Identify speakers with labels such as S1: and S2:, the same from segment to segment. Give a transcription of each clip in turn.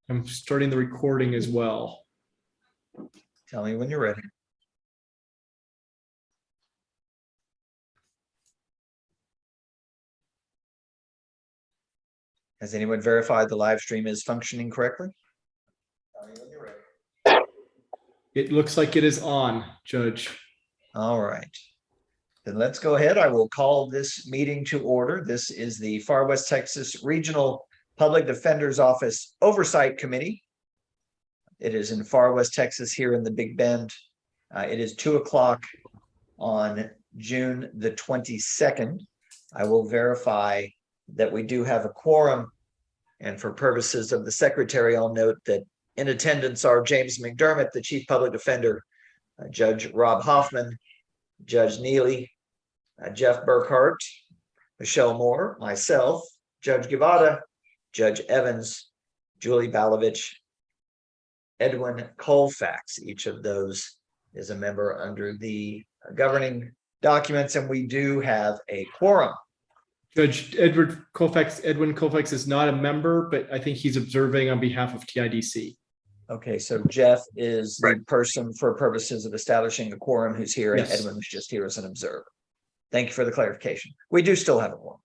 S1: I'm starting the recording as well.
S2: Tell me when you're ready. Has anyone verified the live stream is functioning correctly? Tell me when you're ready.
S1: It looks like it is on, Judge.
S2: All right. Then let's go ahead. I will call this meeting to order. This is the Far West Texas Regional Public Defender's Office Oversight Committee. It is in Far West Texas here in the Big Bend. It is 2 o'clock on June the 22nd. I will verify that we do have a quorum. And for purposes of the secretary, I'll note that in attendance are James McDermott, the Chief Public Defender, Judge Rob Hoffman, Judge Neely, Jeff Burkhart, Michelle Moore, myself, Judge Guevara, Judge Evans, Julie Balovich, Edwin Colfax. Each of those is a member under the governing documents, and we do have a quorum.
S1: Judge Edwin Colfax is not a member, but I think he's observing on behalf of TIDC.
S2: Okay, so Jeff is the person for purposes of establishing a quorum who's here, and
S1: Yes.
S2: Edwin was just here as an observer. Thank you for the clarification. We do still have a quorum.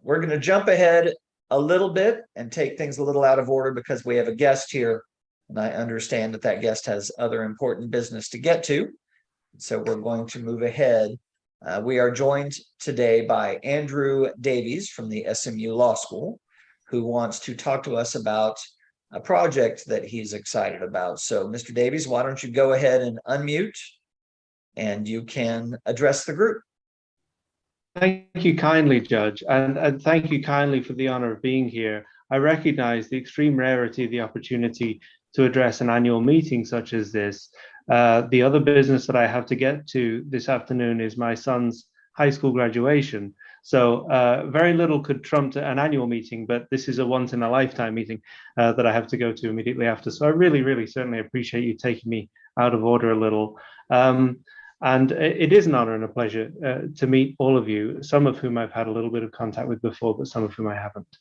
S2: We're going to jump ahead a little bit and take things a little out of order because we have a guest here, and I understand that that guest has other important business to get to. So we're going to move ahead. We are joined today by Andrew Davies from the SMU Law School, who wants to talk to us about a project that he's excited about. So, Mr. Davies, why don't you go ahead and unmute, and you can address the group.
S3: Thank you kindly, Judge, and thank you kindly for the honor of being here. I recognize the extreme rarity of the opportunity to address an annual meeting such as this. The other business that I have to get to this afternoon is my son's high school graduation. So very little could trump an annual meeting, but this is a once-in-a-lifetime meeting that I have to go to immediately after. So I really, certainly appreciate you taking me out of order a little. And it is an honor and a pleasure to meet all of you, some of whom I've had a little bit of contact with before, but some of whom I haven't.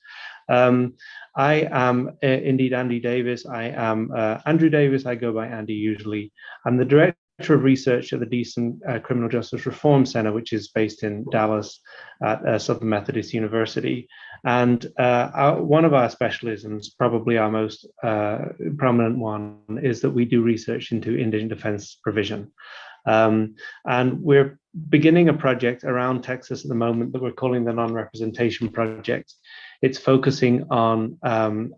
S3: I am indeed Andy Davis. I am Andrew Davis. I go by Andy usually. I'm the Director of Research at the Decent Criminal Justice Reform Center, which is based in Dallas at Southern Methodist University. And one of our specialisms, probably our most prominent one, is that we do research into indigent defense provision. And we're beginning a project around Texas at the moment that we're calling the Non-Representation Project. It's focusing on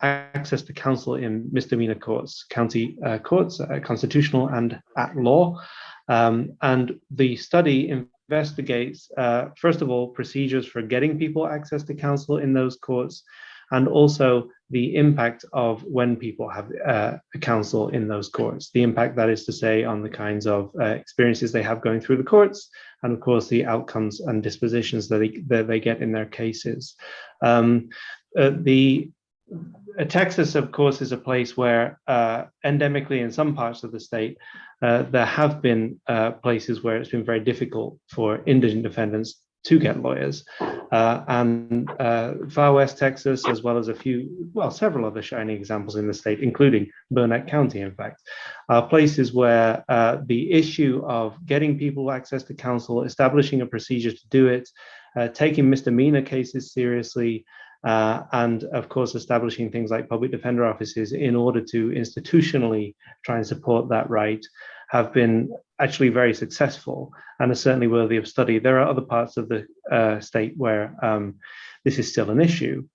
S3: access to counsel in misdemeanor courts, county courts, constitutional and at law. And the study investigates, first of all, procedures for getting people access to counsel in those courts, and also the impact of when people have counsel in those courts, the impact, that is to say, on the kinds of experiences they have going through the courts, and of course the outcomes and dispositions that they get in their cases. Texas, of course, is a place where endemically in some parts of the state, there have been places where it's been very difficult for indigent defendants to get lawyers. And Far West Texas, as well as several other shining examples in the state, including Burnett County, in fact, are places where the issue of getting people access to counsel, establishing a procedure to do it, taking misdemeanor cases seriously, and of course, establishing things like public defender offices in order to institutionally try and support that right, have been actually very successful and are certainly worthy of study. There are other parts of the state where this is still an issue.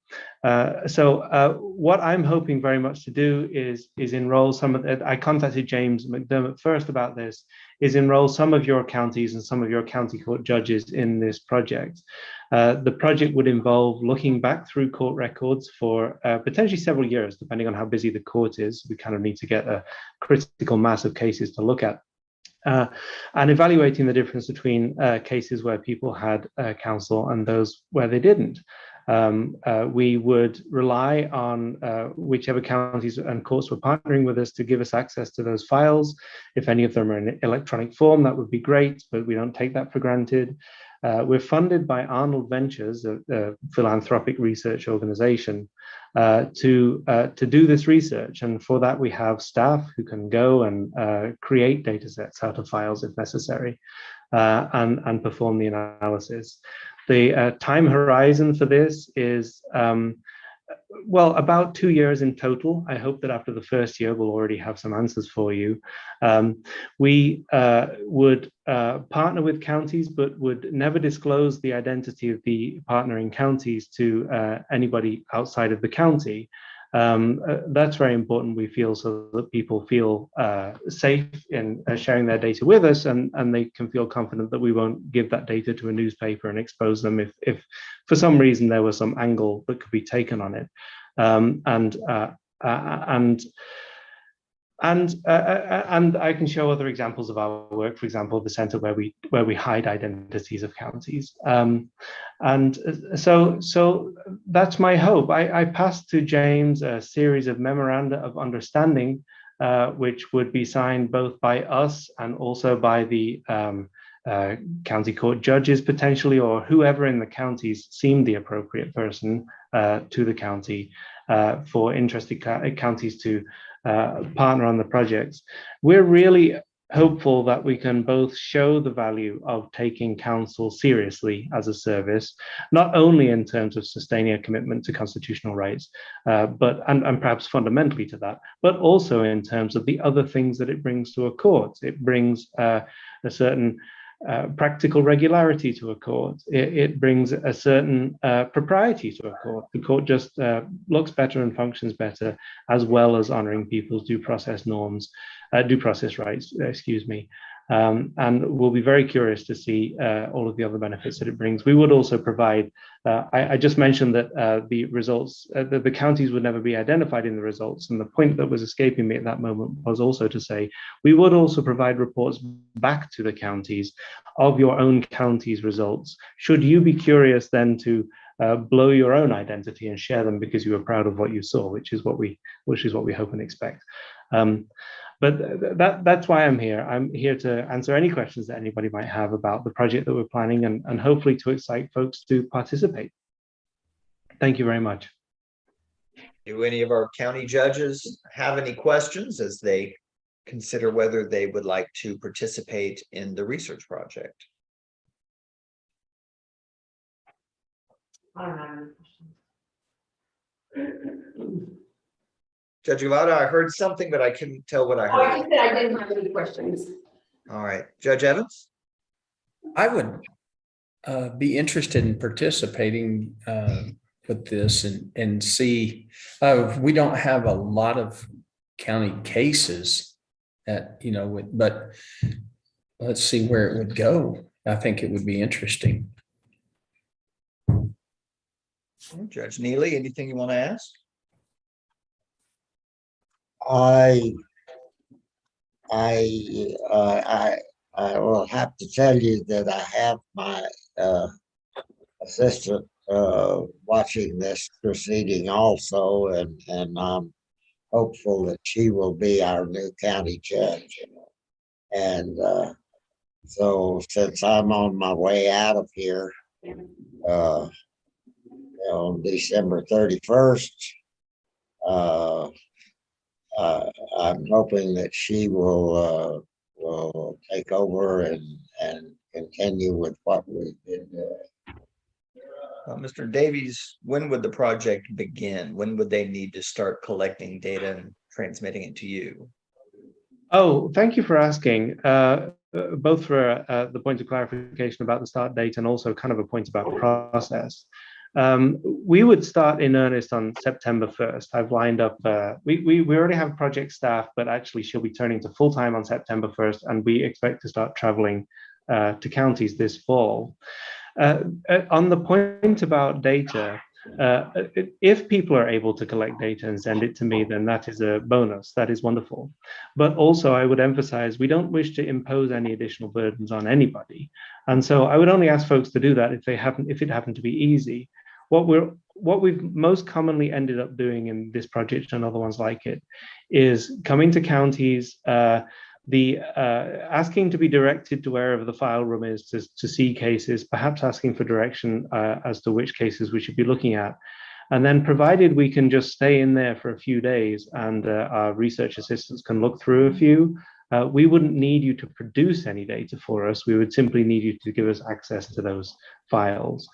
S3: So what I'm hoping very much to do is enroll some of I contacted James McDermott first about this, is enroll some of your counties and some of your county court judges in this project. The project would involve looking back through court records for potentially several years, depending on how busy the court is. We kind of need to get a critical mass of cases to look at. And evaluating the difference between cases where people had counsel and those where they didn't. We would rely on whichever counties and courts were partnering with us to give us access to those files. If any of them are in electronic form, that would be great, but we don't take that for granted. We're funded by Arnold Ventures, a philanthropic research organization, to do this research. And for that, we have staff who can go and create data sets out of files if necessary, and perform the analysis. The time horizon for this is, well, about 2 years in total. I hope that after the first year, we'll already have some answers for you. We would partner with counties, but would never disclose the identity of the partnering counties to anybody outside of the county. That's very important, we feel, so that people feel safe in sharing their data with us, and they can feel confident that we won't give that data to a newspaper and expose them if for some reason there was some angle that could be taken on it. And I can show other examples of our work, for example, the center where we hide identities of counties. And so that's my hope. I passed to James a series of memoranda of understanding, which would be signed both by us and also by the county court judges potentially, or whoever in the counties seemed the appropriate person to the county for interested counties to partner on the projects. We're really hopeful that we can both show the value of taking council seriously as a service, not only in terms of sustaining a commitment to constitutional rights, but and perhaps fundamentally to that, but also in terms of the other things that it brings to a court. It brings a certain practical regularity to a court. It brings a certain propriety to a court. The court just looks better and functions better, as well as honoring people's due process rights, excuse me. And we'll be very curious to see all of the other benefits that it brings. We would also provide, I just mentioned that the results, the counties would never be identified in the results. And the point that was escaping me at that moment was also to say, we would also provide reports back to the counties of your own county's results. Should you be curious then to blow your own identity and share them because you were proud of what you saw, which is what we hope and expect. But that's why I'm here. I'm here to answer any questions that anybody might have about the project that we're planning, and hopefully to excite folks to participate. Thank you very much.
S2: Do any of our county judges have any questions as they consider whether they would like to participate in the research project?
S4: I don't have any questions.
S2: Judge Guevara, I heard something, but I couldn't tell what I
S4: Oh, I
S2: heard.
S4: just said I didn't have any questions.
S2: All right, Judge Evans?
S5: I would be interested in participating with this and see. We don't have a lot of county cases that, but let's see where it would go. I think it would be interesting.
S2: Judge Neely, anything you want to ask?
S6: I will have to tell you that I have my assistant watching this proceeding also, and I'm hopeful that she will be our new county judge. And so since I'm on my way out of here on December 31st, I'm hoping that she will take over and continue with what we've been doing.
S2: Mr. Davies, when would the project begin? When would they need to start collecting data and transmitting it to you?
S3: Oh, thank you for asking. Both for the point of clarification about the start date and also kind of a point about process. We would start in earnest on September 1st. I've lined up, we already have project staff, but actually she'll be turning to full-time on September 1st, and we expect to start traveling to counties this fall. On the point about data, if people are able to collect data and send it to me, then that is a bonus. That is wonderful. But also I would emphasize, we don't wish to impose any additional burdens on anybody. And so I would only ask folks to do that if it happened to be easy. What we've most commonly ended up doing in this project and other ones like it is coming to counties the asking to be directed to wherever the file room is to see cases, perhaps asking for direction as to which cases we should be looking at. And then provided we can just stay in there for a few days and our research assistants can look through a few, we wouldn't need you to produce any data for us. We would simply need you to give us access to those files.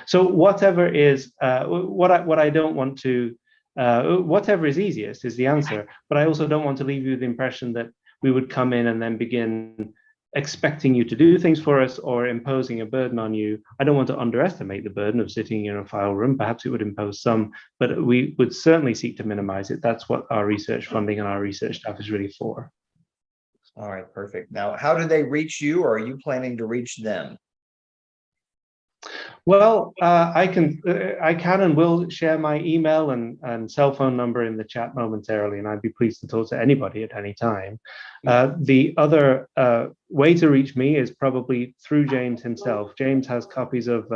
S3: So whatever is, what I don't want to, whatever is easiest is the answer, but I also don't want to leave you the impression that we would come in and then begin expecting you to do things for us or imposing a burden on you. I don't want to underestimate the burden of sitting in a file room. Perhaps it would impose some, but we would certainly seek to minimize it. That's what our research funding and our research staff is really for.
S2: All right, perfect. Now, how do they reach you, or are you planning to reach them?
S3: Well, I can and will share my email and cell phone number in the chat momentarily, and I'd be pleased to talk to anybody at any time. The other way to reach me is probably through James himself. James has copies of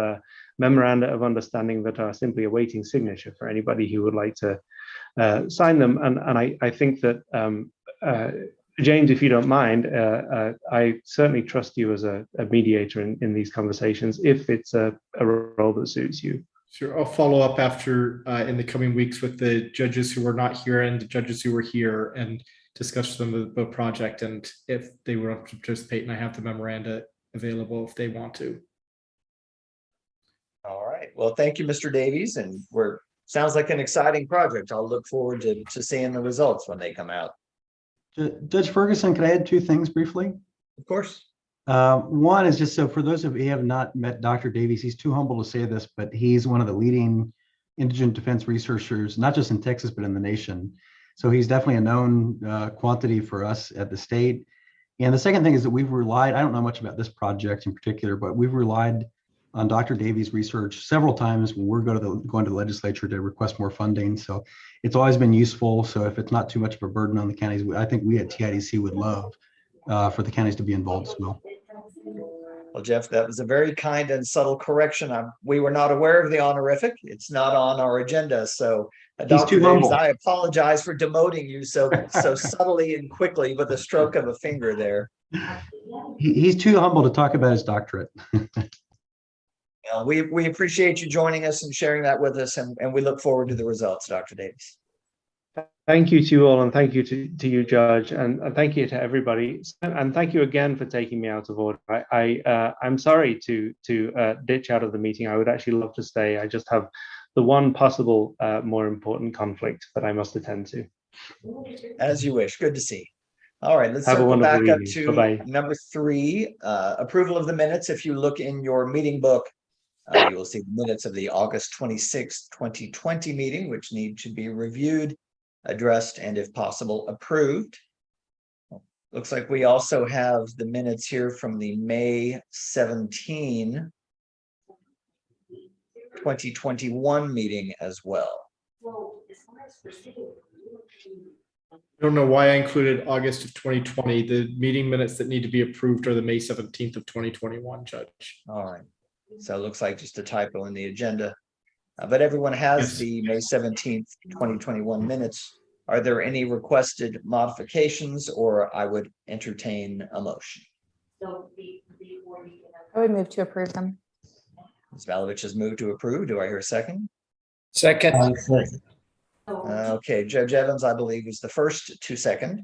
S3: memoranda of understanding that are simply awaiting signature for anybody who would like to sign them. And I think that James, if you don't mind, I certainly trust you as a mediator in these conversations, if it's a role that suits you.
S1: Sure, I'll follow up after in the coming weeks with the judges who were not here and the judges who were here and discuss them with the project and if they want to participate. And I have the memoranda available if they want to.
S2: All right. Well, thank you, Mr. Davies. And sounds like an exciting project. I'll look forward to seeing the results when they come out.
S7: Judge Ferguson, can I add two things briefly?
S2: Of course.
S7: One is just so for those of you who have not met Dr. Davies, he's too humble to say this, but he's one of the leading indigent defense researchers, not just in Texas, but in the nation. So he's definitely a known quantity for us at the state. And the second thing is that we've relied, I don't know much about this project in particular, but we've relied on Dr. Davies' research several times when we're going to the legislature to request more funding. So it's always been useful. So if it's not too much of a burden on the counties, I think we at TIDC would love for the counties to be involved as well.
S2: Well, Jeff, that was a very kind and subtle correction. We were not aware of the honorific. It's not on our agenda. So Dr. Davies, I apologize for demoting you so subtly and quickly with a stroke of a finger there.
S7: He's too humble to talk about his doctorate.
S2: We appreciate you joining us and sharing that with us, and we look forward to the results, Dr. Davies.
S3: Thank you to you all, and thank you to you, Judge, and thank you to everybody, and thank you again for taking me out of order. I'm sorry to ditch out of the meeting. I would actually love to stay. I just have the one possible more important conflict that I must attend to.
S2: As you wish. Good to see. All right, let's
S3: have
S2: circle back up
S3: evening.
S2: to
S3: Bye-bye.
S2: number 3, approval of the minutes. If you look in your meeting book, you will see the minutes of the August 26, 2020 meeting, which need to be reviewed, addressed, and if possible, approved. Looks like we also have the minutes here from the May 17, 2021 meeting as well.
S1: I don't know why I included August of 2020. The meeting minutes that need to be approved are the May 17th of 2021, Judge.
S2: All right. So it looks like just a typo in the agenda. But everyone has the May 17th, 2021 minutes. Are there any requested modifications, or I would entertain a motion?
S8: I would move to approve them.
S2: Ms. Malovich has moved to approve. Do I hear a second?
S5: Second.
S2: Okay, Judge Evans, I believe, is the first to second.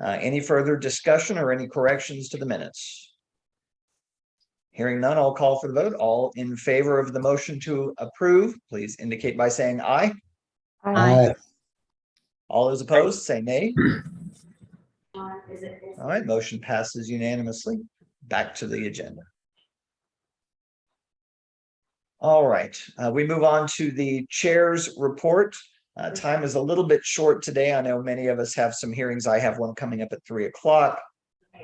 S2: Any further discussion or any corrections to the minutes? Hearing none, I'll call for the vote. All in favor of the motion to approve, please indicate by saying aye.
S8: Aye.
S2: All those opposed, say nay. All right, motion passes unanimously. Back to the agenda. All right, we move on to the chair's report. Time is a little bit short today. I know many of us have some hearings. I have one coming up at 3 o'clock.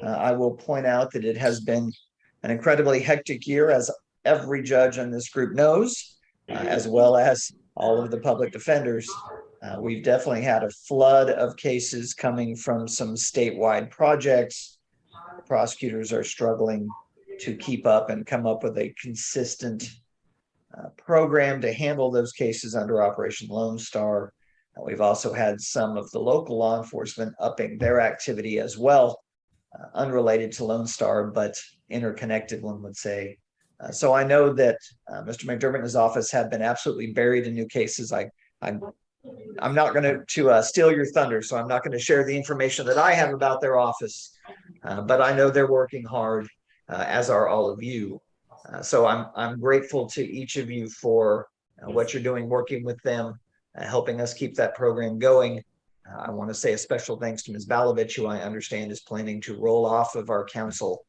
S2: I will point out that it has been an incredibly hectic year, as every judge in this group knows, as well as all of the public defenders. We've definitely had a flood of cases coming from some statewide projects. Prosecutors are struggling to keep up and come up with a consistent program to handle those cases under Operation Lone Star. We've also had some of the local law enforcement upping their activity as well. unrelated to Lone Star, but interconnected, one would say. So I know that Mr. McDermott and his office have been absolutely buried in new cases. I'm not going to steal your thunder, so I'm not going to share the information that I have about their office, but I know they're working hard, as are all of you. So I'm grateful to each of you for what you're doing, working with them, helping us keep that program going. I want to say a special thanks to Ms. Balovich, who I understand is planning to roll off of our council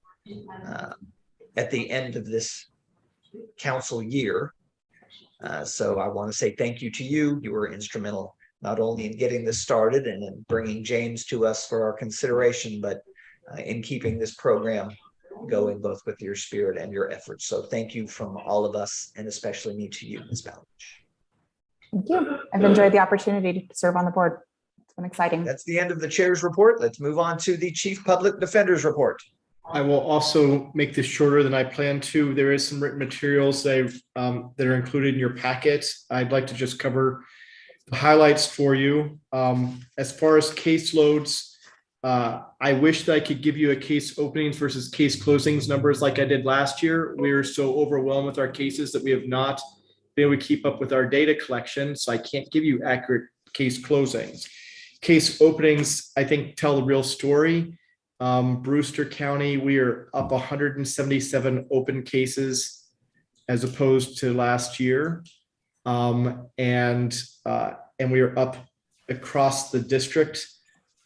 S2: at the end of this council year. So I want to say thank you to you. You were instrumental not only in getting this started and in bringing James to us for our consideration, but in keeping this program going, both with your spirit and your efforts. So thank you from all of us, and especially me to you, Ms. Balovich.
S8: Thank you. I've enjoyed the opportunity to serve on the board. It's been exciting.
S2: That's the end of the chair's report. Let's move on to the Chief Public Defender's report.
S1: I will also make this shorter than I planned to. There is some written materials that are included in your packet. I'd like to just cover the highlights for you. As far as caseloads, I wish that I could give you a case openings versus case closings numbers like I did last year. We are so overwhelmed with our cases that we have not been able to keep up with our data collection, so I can't give you accurate case closings. Case openings, I think, tell the real story. Brewster County, we are up 177 open cases as opposed to last year. And we are up across the district.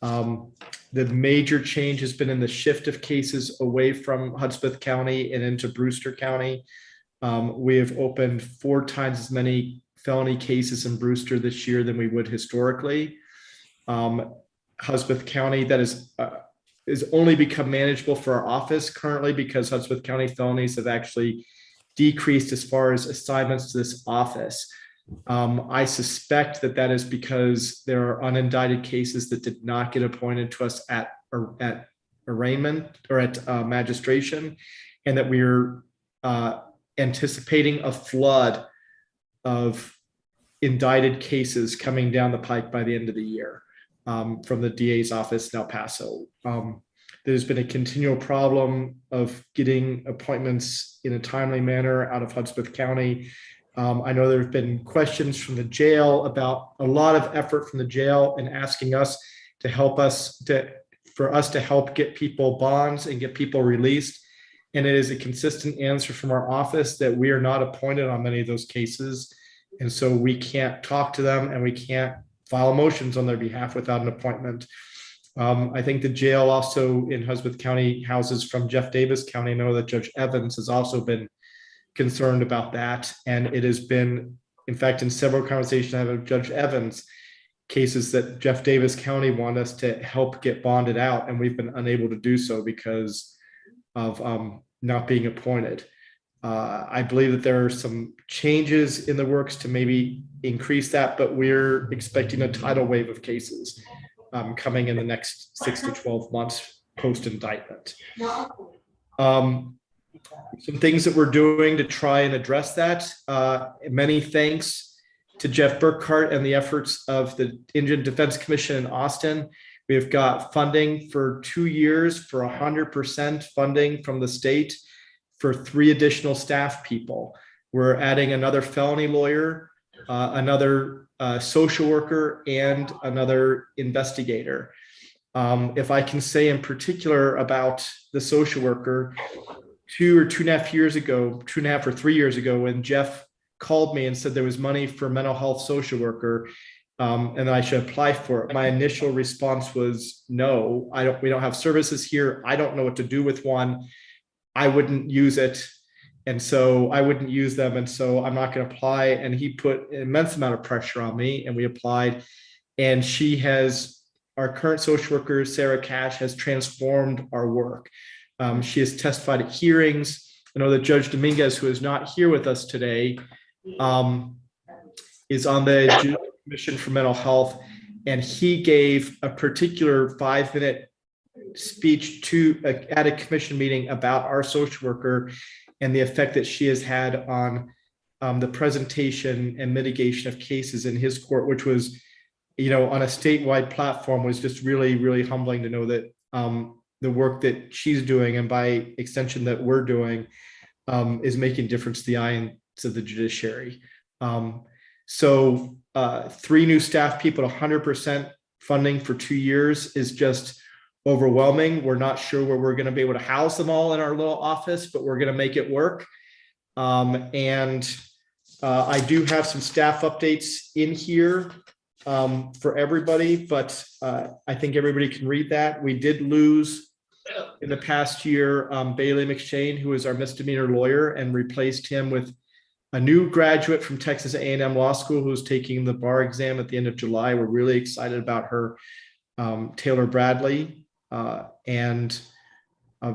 S1: The major change has been in the shift of cases away from Hudspeth County and into Brewster County. We have opened 4 times as many felony cases in Brewster this year than we would historically. Hudspeth County, that is only become manageable for our office currently because Hudspeth County felonies have actually decreased as far as assignments to this office. I suspect that is because there are unindicted cases that did not get appointed to us at arraignment or at magistration, and that we're anticipating a flood of indicted cases coming down the pike by the end of the year. From the DA's office in El Paso. There's been a continual problem of getting appointments in a timely manner out of Hudspeth County. I know there have been questions from the jail about a lot of effort from the jail and asking us to help for us to help get people bonds and get people released. And it is a consistent answer from our office that we are not appointed on many of those cases. And so we can't talk to them and we can't file motions on their behalf without an appointment. I think the jail also in Hudspeth County houses from Jeff Davis County. I know that Judge Evans has also been concerned about that. And it has been, in fact, in several conversations I have with Judge Evans, cases that Jeff Davis County want us to help get bonded out. And we've been unable to do so because of not being appointed. I believe that there are some changes in the works to maybe increase that, but we're expecting a tidal wave of cases coming in the next 6 to 12 months post indictment. Some things that we're doing to try and address that. Many thanks to Jeff Burkhart and the efforts of the Indigent Defense Commission in Austin. We've got funding for 2 years for 100% funding from the state for 3 additional staff people. We're adding another felony lawyer, another social worker, and another investigator. If I can say in particular about the social worker, 2 or 2.5 years ago, 2.5 or 3 years ago, when Jeff called me and said there was money for a mental health social worker, and I should apply for it, my initial response was no. We don't have services here. I don't know what to do with one. I wouldn't use it. And so I wouldn't use them. And so I'm not going to apply. And he put an immense amount of pressure on me, and we applied. And our current social worker, Sarah Cash, has transformed our work. She has testified at hearings. I know that Judge Dominguez, who is not here with us today, is on the Judicial Commission for Mental Health. And he gave a particular 5-minute speech at a commission meeting about our social worker and the effect that she has had on the presentation and mitigation of cases in his court, which was, on a statewide platform, was just really, really humbling to know that the work that she's doing, and by extension that we're doing, is making a difference to the eyes of the judiciary. So 3 new staff people, 100% funding for 2 years is just overwhelming. We're not sure where we're going to be able to house them all in our little office, but we're going to make it work. And I do have some staff updates in here for everybody, but I think everybody can read that. We did lose in the past year Bailey McShane, who is our misdemeanor lawyer, and replaced him with a new graduate from Texas A&M Law School who's taking the bar exam at the end of July. We're really excited about her, Taylor Bradley.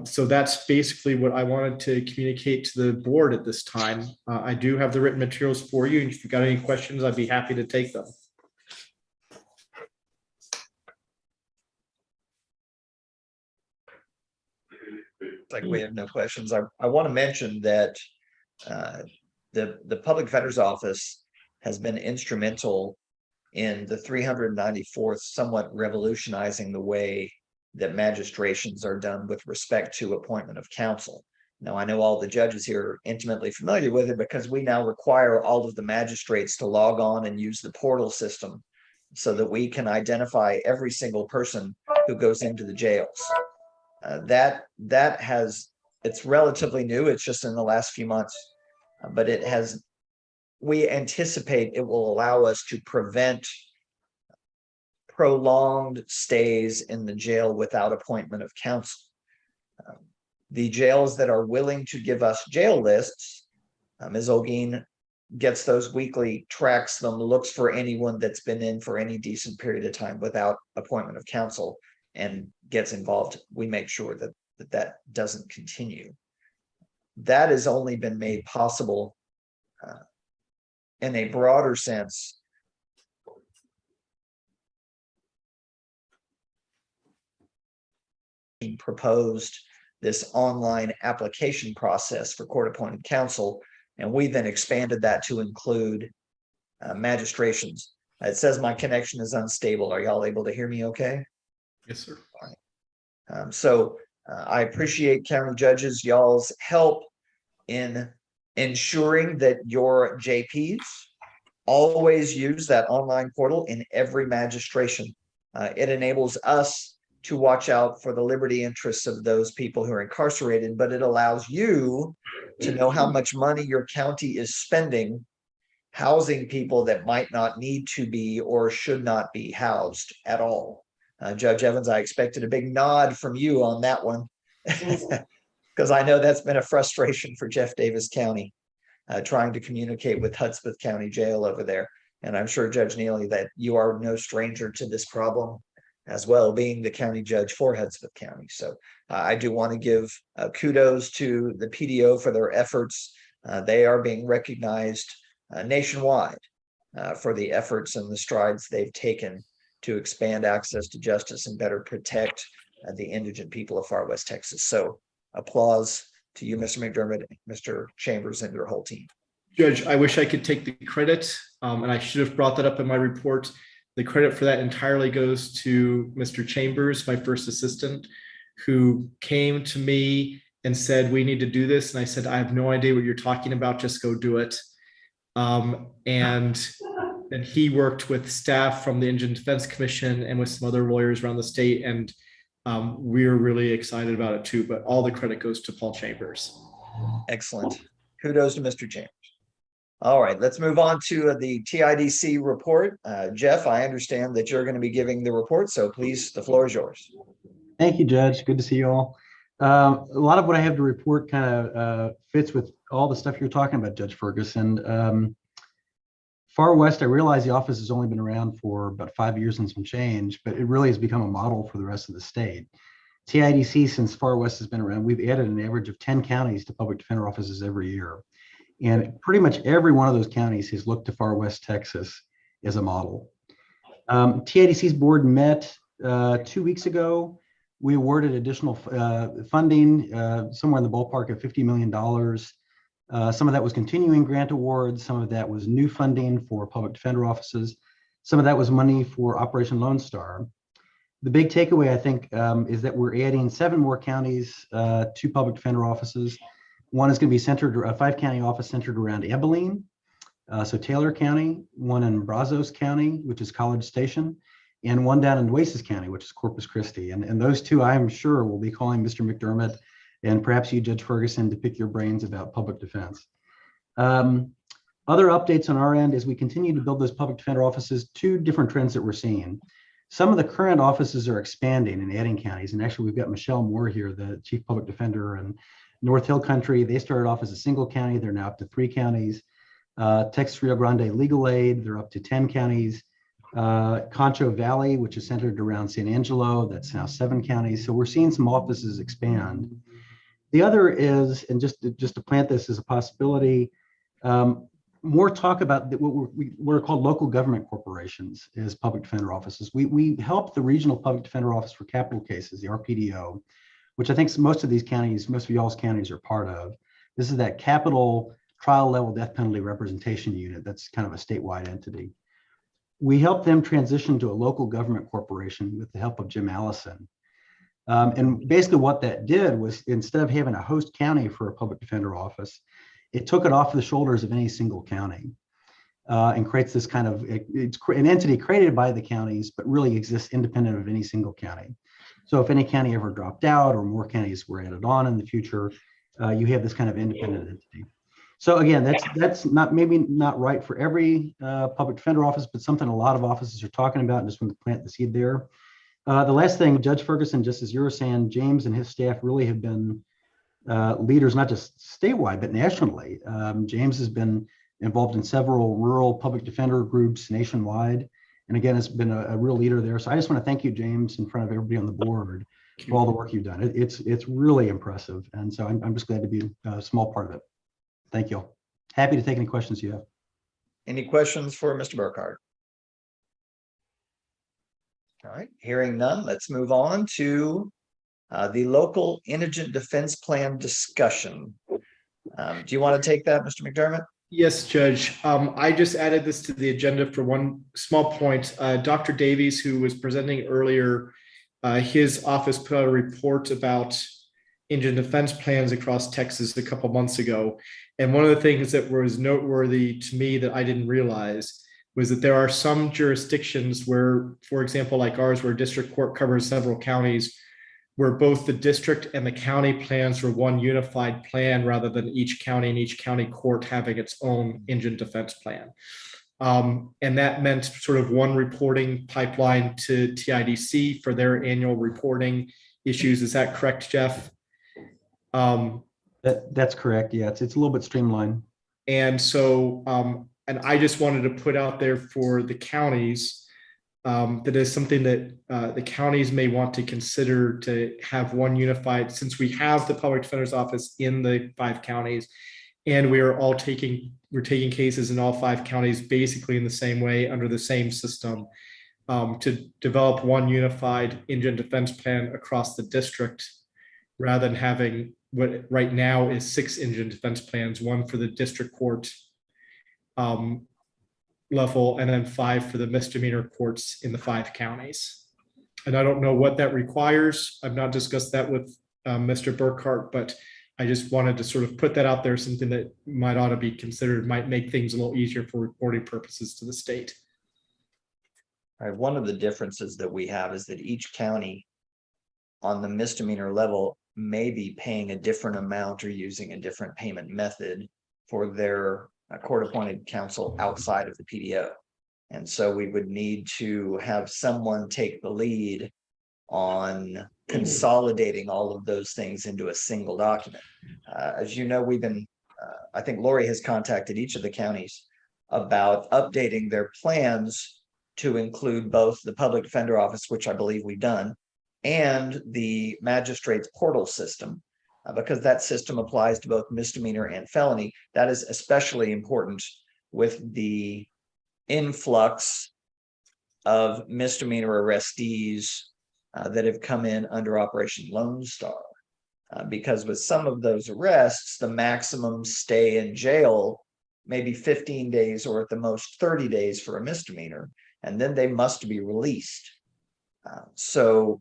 S1: So that's basically what I wanted to communicate to the board at this time. I do have the written materials for you, and if you've got any questions, I'd be happy to take them.
S2: Like we have no questions. I want to mention that the Public Defender's Office has been instrumental in the 394th, somewhat revolutionizing the way that magistrations are done with respect to appointment of counsel. Now, I know all the judges here are intimately familiar with it because we now require all of the magistrates to log on and use the portal system so that we can identify every single person who goes into the jails. It's relatively new. It's just in the last few months, but we anticipate it will allow us to prevent prolonged stays in the jail without appointment of counsel. The jails that are willing to give us jail lists, Ms. Olguin gets those weekly, tracks them, looks for anyone that's been in for any decent period of time without appointment of counsel, and gets involved. We make sure that doesn't continue. That has only been made possible in a broader sense proposed this online application process for court-appointed counsel, and we then expanded that to include magistrations. It says my connection is unstable. Are y'all able to hear me okay?
S1: Yes, sir.
S2: I appreciate county judges, y'all's help in ensuring that your JPs always use that online portal in every magistration. It enables us to watch out for the liberty interests of those people who are incarcerated, but it allows you to know how much money your county is spending housing people that might not need to be or should not be housed at all. Judge Evans, I expected a big nod from you on that one, because I know that's been a frustration for Jeff Davis County, trying to communicate with Hudspeth County Jail over there. And I'm sure, Judge Neely, that you are no stranger to this problem as well, being the county judge for Hudspeth County. So I do want to give kudos to the PDO for their efforts. They are being recognized nationwide for the efforts and the strides they've taken to expand access to justice and better protect the indigent people of far West Texas. So applause to you, Mr. McDermott, Mr. Chambers, and your whole team.
S1: Judge, I wish I could take the credit, and I should have brought that up in my report. The credit for that entirely goes to Mr. Chambers, my first assistant, who came to me and said, we need to do this. And I said, I have no idea what you're talking about. Just go do it. And he worked with staff from the Indigent Defense Commission and with some other lawyers around the state. And we're really excited about it too, but all the credit goes to Paul Chambers.
S2: Excellent. Kudos to Mr. Chambers. All right, let's move on to the TIDC report. Jeff, I understand that you're going to be giving the report, so please, the floor is yours.
S7: Thank you, Judge. Good to see you all. A lot of what I have to report kind of fits with all the stuff you're talking about, Judge Ferguson. Far West, I realize the office has only been around for about 5 years and some change, but it really has become a model for the rest of the state. TIDC, since Far West has been around, we've added an average of 10 counties to public defender offices every year. And pretty much every one of those counties has looked to Far West Texas as a model. TIDC's board met 2 weeks ago. We awarded additional funding, somewhere in the ballpark of $50 million. Some of that was continuing grant awards. Some of that was new funding for public defender offices. Some of that was money for Operation Lone Star. The big takeaway, I think, is that we're adding 7 more counties to public defender offices. One is going to be centered, a 5-county office centered around Abilene, so Taylor County, one in Brazos County, which is College Station, and one down in Nueces County, which is Corpus Christi. And those two, I'm sure, will be calling Mr. McDermott and perhaps you, Judge Ferguson, to pick your brains about public defense. Other updates on our end as we continue to build those public defender offices, 2 different trends that we're seeing. Some of the current offices are expanding and adding counties. And actually, we've got Michelle Moore here, the Chief Public Defender in North Hill Country. They started off as a single county. They're now up to 3 counties. Texas Rio Grande Legal Aid, they're up to 10 counties. Concho Valley, which is centered around San Angelo, that's now 7 counties. So we're seeing some offices expand. The other is, and just to plant this as a possibility, more talk about what we're called local government corporations as public defender offices. We help the regional public defender office for capital cases, the RPDO, which I think most of these counties, most of y'all's counties are part of. This is that capital trial level death penalty representation unit. That's kind of a statewide entity. We help them transition to a local government corporation with the help of Jim Allison. And basically what that did was, instead of having a host county for a public defender office, it took it off the shoulders of any single county and creates this kind of, it's an entity created by the counties, but really exists independent of any single county. So if any county ever dropped out or more counties were added on in the future, you have this kind of independent entity. So again, that's maybe not right for every public defender office, but something a lot of offices are talking about, and just want to plant the seed there. The last thing, Judge Ferguson, just as you were saying, James and his staff really have been leaders, not just statewide, but nationally. James has been involved in several rural public defender groups nationwide. And again, it's been a real leader there. So I just want to thank you, James, in front of everybody on the board for all the work you've done. It's really impressive. And so I'm just glad to be a small part of it. Thank you. Happy to take any questions you have.
S2: Any questions for Mr. Burkhardt? All right, hearing none, let's move on to the local indigent defense plan discussion. Do you want to take that, Mr. McDermott?
S1: Yes, Judge. I just added this to the agenda for one small point. Dr. Davies, who was presenting earlier, his office put out a report about indigent defense plans across Texas a couple months ago. And one of the things that was noteworthy to me that I didn't realize was that there are some jurisdictions where, for example, like ours, where district court covers several counties, where both the district and the county plans were one unified plan rather than each county and each county court having its own indigent defense plan. And that meant sort of one reporting pipeline to TIDC for their annual reporting issues. Is that correct, Jeff?
S7: That's correct. Yeah, it's a little bit streamlined.
S1: And so, and I just wanted to put out there for the counties that is something that the counties may want to consider, to have one unified, since we have the public defender's office in the 5 counties, and we're taking cases in all 5 counties basically in the same way under the same system, to develop one unified indigent defense plan across the district, rather than having what right now is 6 indigent defense plans, one for the district court level, and then 5 for the misdemeanor courts in the 5 counties. And I don't know what that requires. I've not discussed that with Mr. Burkhardt, but I just wanted to sort of put that out there, something that might ought to be considered, might make things a little easier for reporting purposes to the state.
S2: All right, one of the differences that we have is that each county on the misdemeanor level may be paying a different amount or using a different payment method for their court-appointed counsel outside of the PDO. And so we would need to have someone take the lead on consolidating all of those things into a single document. As you know, we've been, I think Lori has contacted each of the counties about updating their plans to include both the public defender office, which I believe we've done, and the magistrate's portal system, because that system applies to both misdemeanor and felony. That is especially important with the influx of misdemeanor arrestees that have come in under Operation Lone Star. Because with some of those arrests, the maximum stay in jail may be 15 days or at the most 30 days for a misdemeanor, and then they must be released. So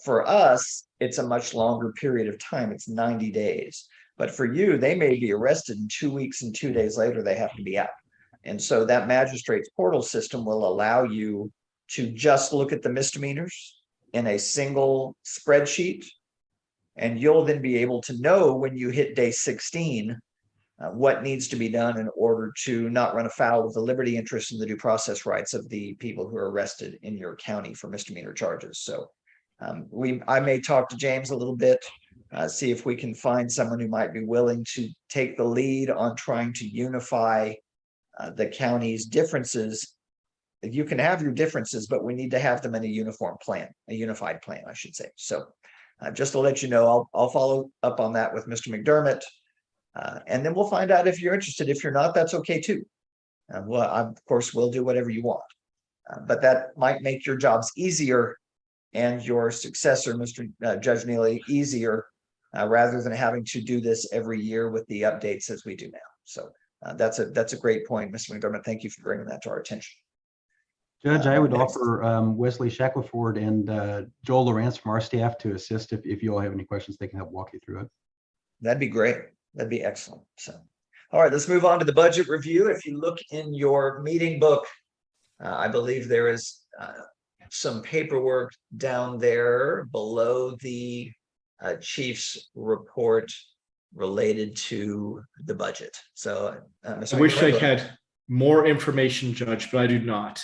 S2: for us, it's a much longer period of time. It's 90 days. But for you, they may be arrested in 2 weeks and 2 days later, they have to be out. And so that magistrate's portal system will allow you to just look at the misdemeanors in a single spreadsheet. And you'll then be able to know when you hit day 16, what needs to be done in order to not run afoul of the liberty interest and the due process rights of the people who are arrested in your county for misdemeanor charges. So I may talk to James a little bit, see if we can find someone who might be willing to take the lead on trying to unify the county's differences. You can have your differences, but we need to have them in a uniform plan, a unified plan, I should say. So just to let you know, I'll follow up on that with Mr. McDermott. And then we'll find out if you're interested. If you're not, that's okay too. Well, of course, we'll do whatever you want. But that might make your jobs easier and your successor, Mr. Judge Neely, easier rather than having to do this every year with the updates as we do now. So that's a great point, Mr. McDermott. Thank you for bringing that to our attention.
S7: Judge, I would
S2: next.
S7: offer Wesley Shackleford and Joel Lawrence from our staff to assist if you all have any questions. They can help walk you through it.
S2: That'd be great. That'd be excellent. So, all right, let's move on to the budget review. If you look in your meeting book, I believe there is some paperwork down there below the chief's report related to the budget. So,
S1: I wish I had more information, Judge, but I do not.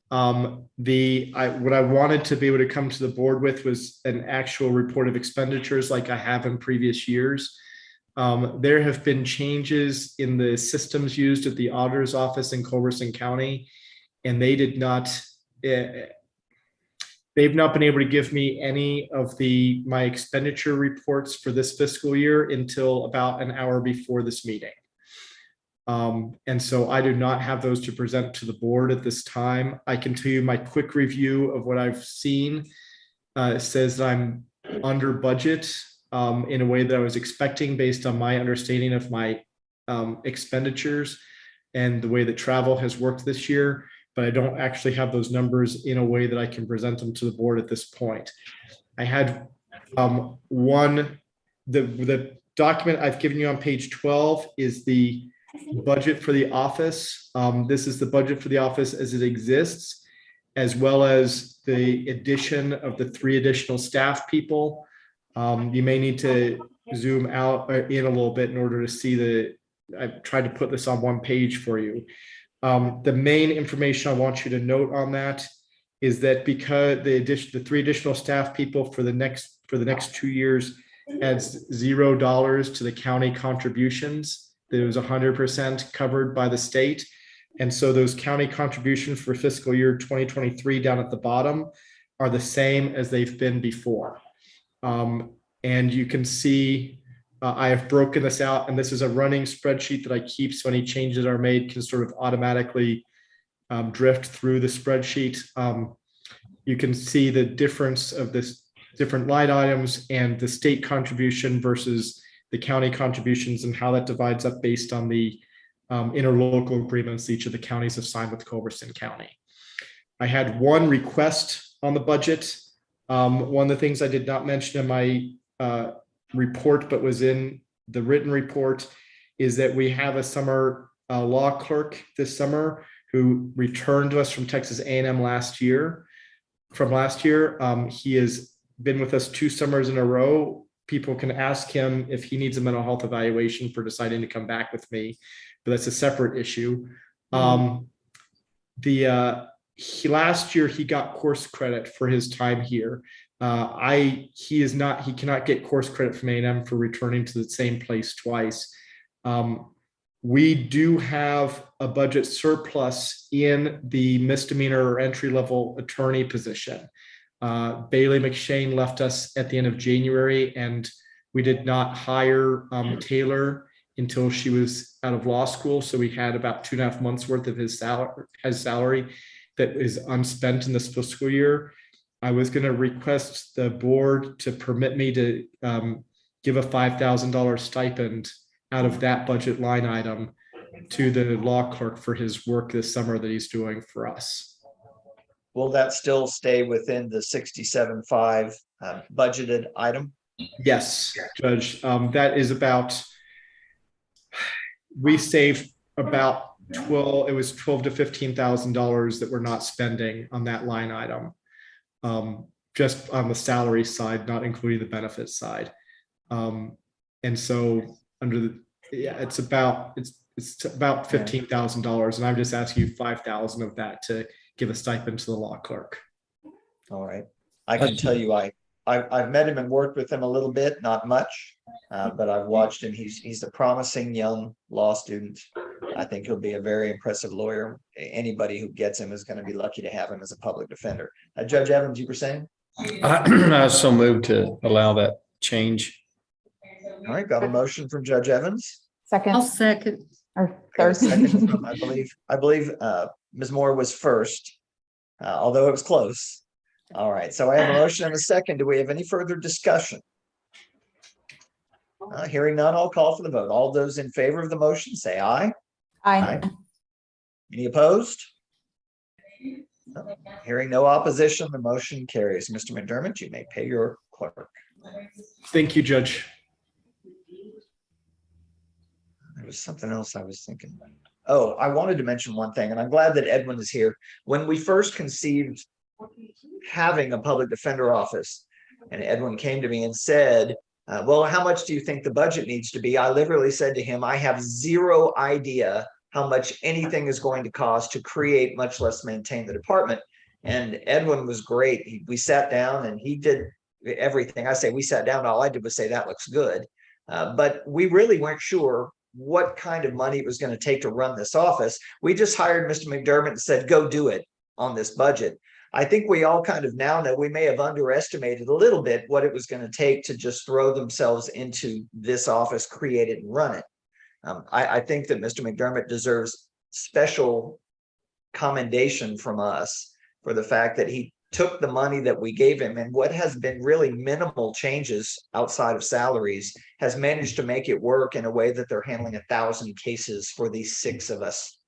S1: What I wanted to be able to come to the board with was an actual report of expenditures like I have in previous years. There have been changes in the systems used at the auditor's office in Culberson County, and they did not, they've not been able to give me any of my expenditure reports for this fiscal year until about an hour before this meeting. And so I do not have those to present to the board at this time. I can tell you my quick review of what I've seen says that I'm under budget in a way that I was expecting based on my understanding of my expenditures and the way that travel has worked this year, but I don't actually have those numbers in a way that I can present them to the board at this point. I had the document I've given you on page 12 is the budget for the office. This is the budget for the office as it exists, as well as the addition of the 3 additional staff people. You may need to zoom out in a little bit in order to see I've tried to put this on one page for you. The main information I want you to note on that is that because the 3 additional staff people for the next 2 years adds $0 to the county contributions. That was 100% covered by the state. And so those county contributions for fiscal year 2023 down at the bottom are the same as they've been before. And you can see I have broken this out, and this is a running spreadsheet that I keep, so any changes are made can sort of automatically drift through the spreadsheet. You can see the difference of this different line items and the state contribution versus the county contributions and how that divides up based on the interlocal agreements each of the counties have signed with Culberson County. I had one request on the budget. One of the things I did not mention in my report, but was in the written report, is that we have a summer law clerk this summer who returned to us from Texas A&M last year. He has been with us 2 summers in a row. People can ask him if he needs a mental health evaluation for deciding to come back with me, but that's a separate issue. Last year he got course credit for his time here. He cannot get course credit from A&M for returning to the same place twice. We do have a budget surplus in the misdemeanor or entry-level attorney position. Bailey McShane left us at the end of January, and we did not hire Taylor until she was out of law school. So we had about 2.5 months worth of his salary that is unspent in this fiscal year. I was going to request the board to permit me to give a $5,000 stipend out of that budget line item to the law clerk for his work this summer that he's doing for us.
S2: Will that still stay within the 67.5 budgeted item?
S1: Yes, Judge, that is about, we saved about 12, it was 12 to $15,000 that we're not spending on that line item. Just on the salary side, not including the benefits side. And so under the, yeah, it's about $15,000, and I'm just asking you 5,000 of that to give a stipend to the law clerk.
S2: All right. I can tell you, I've met him and worked with him a little bit, not much, but I've watched him. He's a promising young law student. I think he'll be a very impressive lawyer. Anybody who gets him is going to be lucky to have him as a public defender. Judge Evans, you were saying?
S5: I was so moved to allow that change.
S2: All right, got a motion from Judge Evans.
S8: Second
S4: second.
S8: or
S2: Got a
S8: third.
S2: second from, I believe Ms. Moore was first, although it was close. All right, so I have a motion and a second. Do we have any further discussion? Hearing none, I'll call for the vote. All those in favor of the motion, say aye.
S8: Aye.
S2: Any opposed? Hearing no opposition, the motion carries. Mr. McDermott, you may pay your clerk.
S1: Thank you, Judge.
S2: There was something else I was thinking. Oh, I wanted to mention one thing, and I'm glad that Edwin is here. When we first conceived having a public defender office, and Edwin came to me and said, well, how much do you think the budget needs to be? I literally said to him, I have zero idea how much anything is going to cost to create, much less maintain the department. And Edwin was great. We sat down and he did everything. I say we sat down, all I did was say that looks good. But we really weren't sure what kind of money it was going to take to run this office. We just hired Mr. McDermott and said, go do it on this budget. I think we all kind of now know we may have underestimated a little bit what it was going to take to just throw themselves into this office, create it and run it. I think that Mr. McDermott deserves special commendation from us for the fact that he took the money that we gave him and what has been really minimal changes outside of salaries has managed to make it work in a way that they're handling 1,000 cases for these 6 of us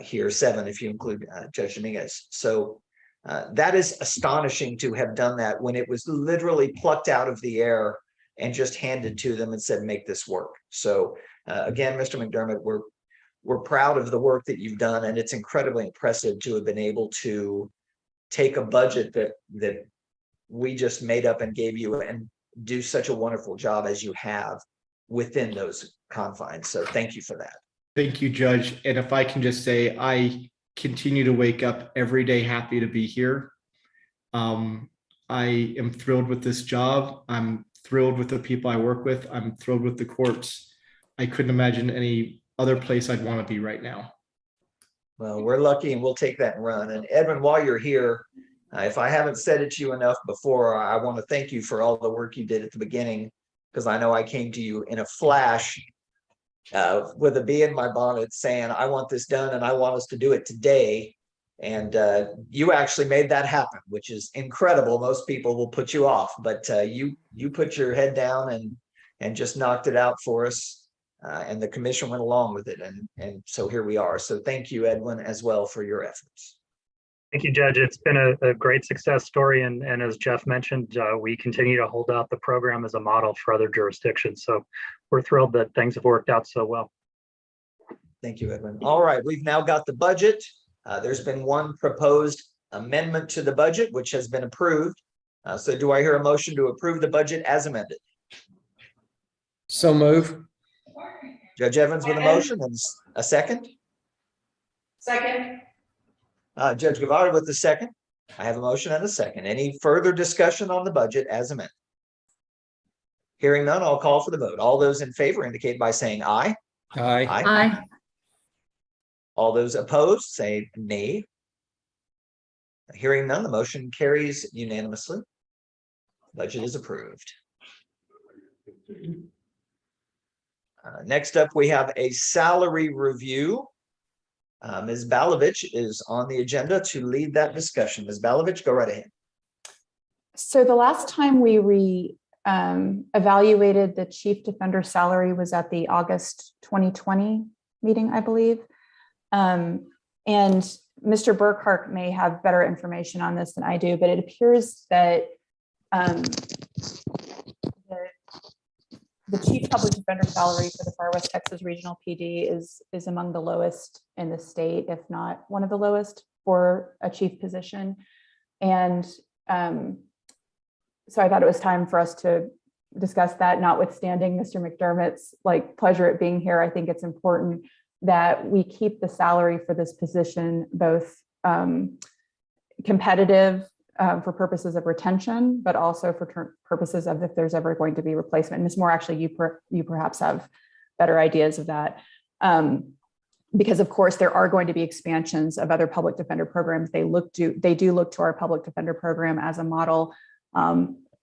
S2: here, 7 if you include Judge Dominguez. So that is astonishing to have done that when it was literally plucked out of the air and just handed to them and said, make this work. So again, Mr. McDermott, we're proud of the work that you've done, and it's incredibly impressive to have been able to take a budget that we just made up and gave you and do such a wonderful job as you have within those confines. So thank you for that.
S1: Thank you, Judge. And if I can just say, I continue to wake up every day happy to be here. I am thrilled with this job. I'm thrilled with the people I work with. I'm thrilled with the courts. I couldn't imagine any other place I'd want to be right now.
S2: Well, we're lucky and we'll take that and run. And Edwin, while you're here, if I haven't said it to you enough before, I want to thank you for all the work you did at the beginning, because I know I came to you in a flash with a bee in my bonnet saying, I want this done and I want us to do it today. And you actually made that happen, which is incredible. Most people will put you off, but you put your head down and just knocked it out for us. And the commission went along with it. And so here we are. So thank you, Edwin, as well for your efforts.
S9: Thank you, Judge. It's been a great success story. And as Jeff mentioned, we continue to hold out the program as a model for other jurisdictions. So we're thrilled that things have worked out so well.
S2: Thank you, Edwin. All right, we've now got the budget. There's been one proposed amendment to the budget, which has been approved. So do I hear a motion to approve the budget as amended?
S5: So move.
S2: Judge Evans with a motion and a second.
S4: Second.
S2: Judge Guevara with the second. I have a motion and a second. Any further discussion on the budget as amended? Hearing none, I'll call for the vote. All those in favor indicate by saying aye.
S5: Aye.
S4: Aye.
S2: All those opposed say nay. Hearing none, the motion carries unanimously. Budget is approved. Next up, we have a salary review. Ms. Balovich is on the agenda to lead that discussion. Ms. Balovich, go right ahead.
S8: So the last time we evaluated the chief defender salary was at the August 2020 meeting, I believe. And Mr. Burkhart may have better information on this than I do, but it appears that the chief public defender salary for the Far West Texas Regional PD is among the lowest in the state, if not one of the lowest for a chief position. And so I thought it was time for us to discuss that, notwithstanding Mr. McDermott's pleasure at being here. I think it's important that we keep the salary for this position both competitive for purposes of retention, but also for purposes of if there's ever going to be replacement. Ms. Moore, actually, you perhaps have better ideas of that. Because of course there are going to be expansions of other public defender programs. They do look to our public defender program as a model.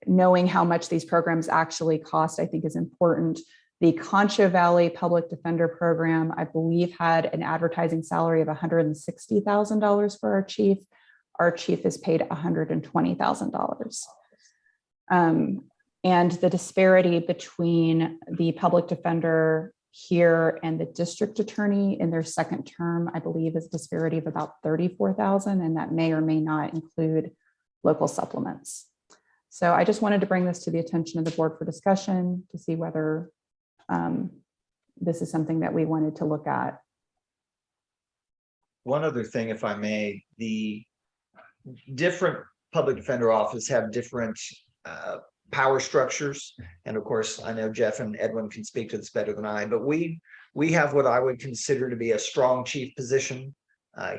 S8: Knowing how much these programs actually cost, I think, is important. The Concho Valley Public Defender Program, I believe, had an advertising salary of $160,000 for our chief. Our chief is paid $120,000. And the disparity between the public defender here and the district attorney in their second term, I believe, is a disparity of about $34,000, and that may or may not include local supplements. So I just wanted to bring this to the attention of the board for discussion to see whether this is something that we wanted to look at.
S2: One other thing, if I may, the different public defender offices have different power structures. And of course, I know Jeff and Edwin can speak to this better than I, but we have what I would consider to be a strong chief position.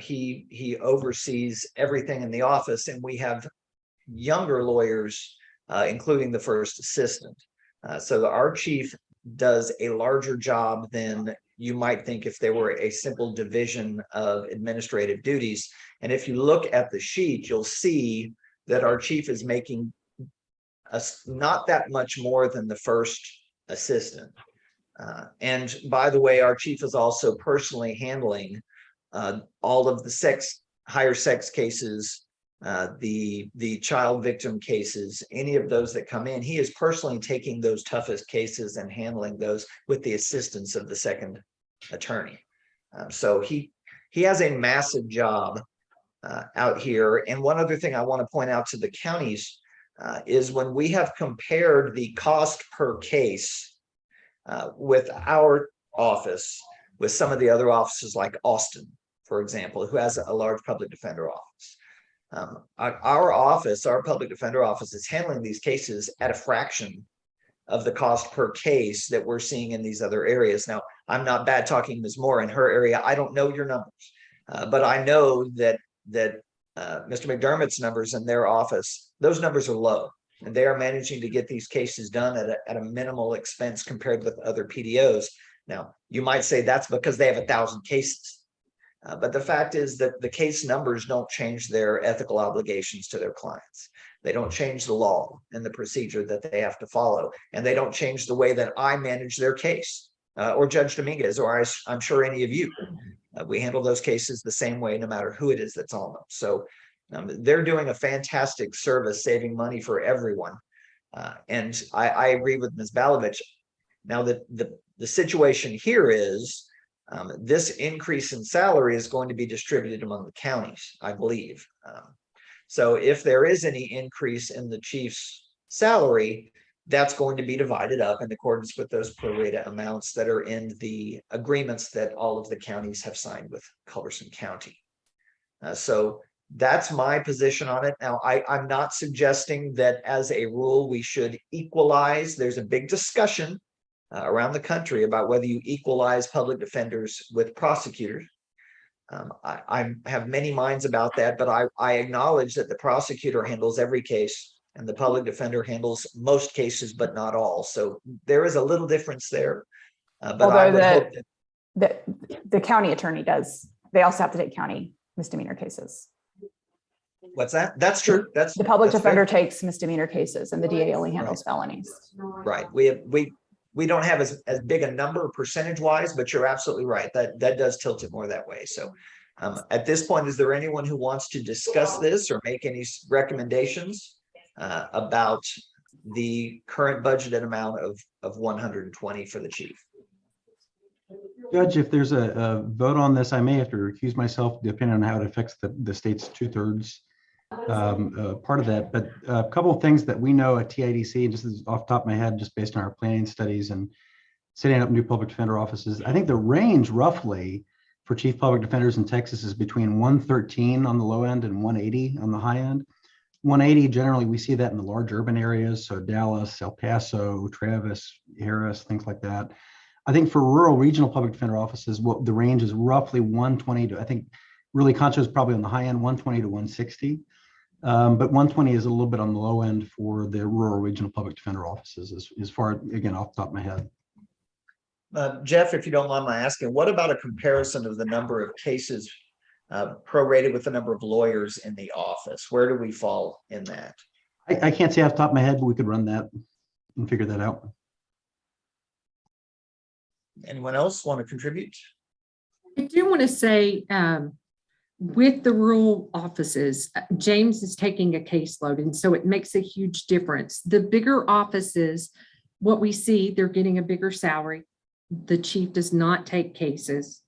S2: He oversees everything in the office, and we have younger lawyers, including the first assistant. So our chief does a larger job than you might think if there were a simple division of administrative duties. And if you look at the sheet, you'll see that our chief is making not that much more than the first assistant. And by the way, our chief is also personally handling all of the higher sex cases, the child victim cases, any of those that come in. He is personally taking those toughest cases and handling those with the assistance of the second attorney. So he has a massive job out here. And one other thing I want to point out to the counties is when we have compared the cost per case with our office with some of the other offices like Austin, for example, who has a large public defender office. Our public defender office is handling these cases at a fraction of the cost per case that we're seeing in these other areas. Now, I'm not bad talking Ms. Moore in her area. I don't know your numbers, but I know that Mr. McDermott's numbers in their office, those numbers are low, and they are managing to get these cases done at a minimal expense compared with other PDOs. Now, you might say that's because they have 1,000 cases. But the fact is that the case numbers don't change their ethical obligations to their clients. They don't change the law and the procedure that they have to follow. And they don't change the way that I manage their case or Judge Dominguez, or I'm sure any of you. We handle those cases the same way, no matter who it is that's on them. So they're doing a fantastic service, saving money for everyone. And I agree with Ms. Balovich. Now, the situation here is, this increase in salary is going to be distributed among the counties, I believe. So if there is any increase in the chief's salary, that's going to be divided up in accordance with those pro rata amounts that are in the agreements that all of the counties have signed with Culberson County. So that's my position on it. Now, I'm not suggesting that as a rule we should equalize. There's a big discussion around the country about whether you equalize public defenders with prosecutors. I have many minds about that, but I acknowledge that the prosecutor handles every case and the public defender handles most cases, but not all. So there is a little difference there. But I would hope that
S8: the county attorney does. They also have to take county misdemeanor cases.
S2: What's that? That's true. That's
S8: the public defender
S2: fair.
S8: takes misdemeanor cases, and the DA only handles felonies.
S2: Right. We don't have as big a number percentage wise, but you're absolutely right. That does tilt it more that way. So at this point, is there anyone who wants to discuss this or make any recommendations about the current budgeted amount of 120 for the chief?
S7: Judge, if there's a vote on this, I may have to recuse myself depending on how it affects the state's 2/3 part of that. But a couple of things that we know at TIDC, and just off the top of my head, just based on our planning studies and setting up new public defender offices, I think the range roughly for chief public defenders in Texas is between 113 on the low end and 180 on the high end. 180, generally, we see that in the large urban areas, so Dallas, El Paso, Travis, Harris, things like that. I think for rural regional public defender offices, what the range is roughly 120 to, I think really Concho is probably on the high end, 120 to 160. But 120 is a little bit on the low end for the rural regional public defender offices, as far, again, off the top of my head.
S2: Jeff, if you don't mind my asking, what about a comparison of the number of cases prorated with the number of lawyers in the office? Where do we fall in that?
S7: I can't say off the top of my head, but we could run that and figure that out.
S2: Anyone else want to contribute?
S10: I do want to say, with the rural offices, James is taking a caseload, and so it makes a huge difference. The bigger offices, what we see, they're getting a bigger salary. The chief does not take cases.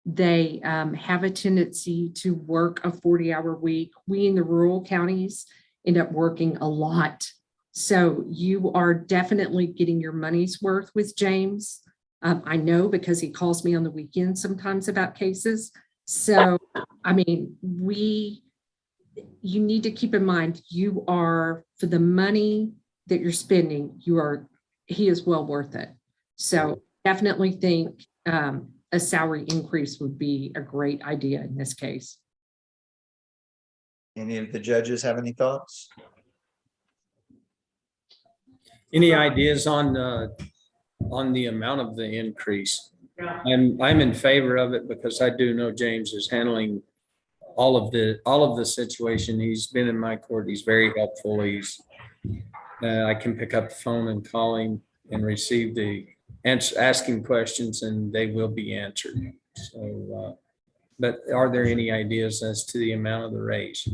S10: They have a tendency to work a 40-hour week. We in the rural counties end up working a lot. So you are definitely getting your money's worth with James. I know because he calls me on the weekend sometimes about cases. So, I mean, you need to keep in mind, you are, for the money that you're spending, he is well worth it. So definitely think a salary increase would be a great idea in this case.
S2: Any of the judges have any thoughts?
S5: Any ideas on the amount of the increase? I'm in favor of it because I do know James is handling all of the situation. He's been in my court. He's very helpful. I can pick up the phone and call him and receive the asking questions, and they will be answered. So, but are there any ideas as to the amount of the raise?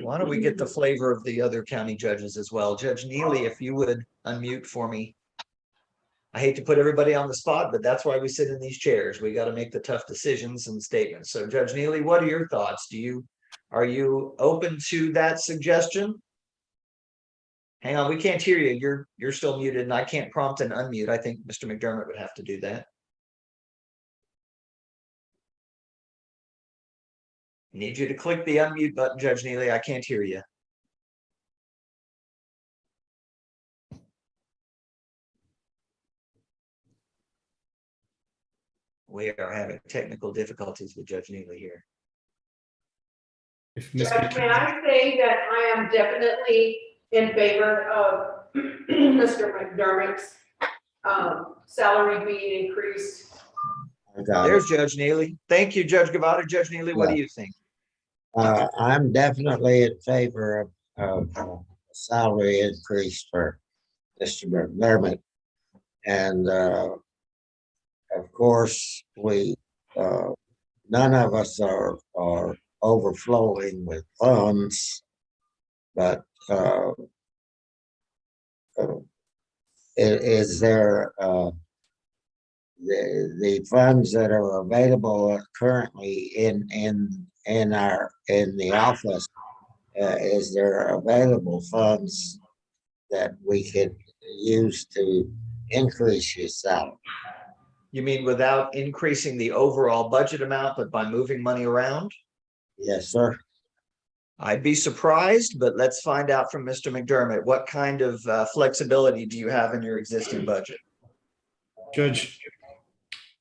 S2: Why don't we get the flavor of the other county judges as well? Judge Neely, if you would unmute for me. I hate to put everybody on the spot, but that's why we sit in these chairs. We got to make the tough decisions and statements. So Judge Neely, what are your thoughts? Are you open to that suggestion? Hang on, we can't hear you. You're still muted and I can't prompt and unmute. I think Mr. McDermott would have to do that. Need you to click the unmute button, Judge Neely. I can't hear you. We are having technical difficulties with Judge Neely here.
S4: Judge, may I say that I am definitely in favor of Mr. McDermott's salary being increased.
S2: There's Judge Neely. Thank you, Judge Guevara. Judge Neely, what do you think?
S6: I'm definitely in favor of salary increase for Mr. McDermott. And of course, none of us are overflowing with funds, but is there the funds that are available currently in the office? Is there available funds that we could use to increase his salary?
S2: You mean without increasing the overall budget amount, but by moving money around?
S6: Yes, sir.
S2: I'd be surprised, but let's find out from Mr. McDermott. What kind of flexibility do you have in your existing budget?
S1: Judge,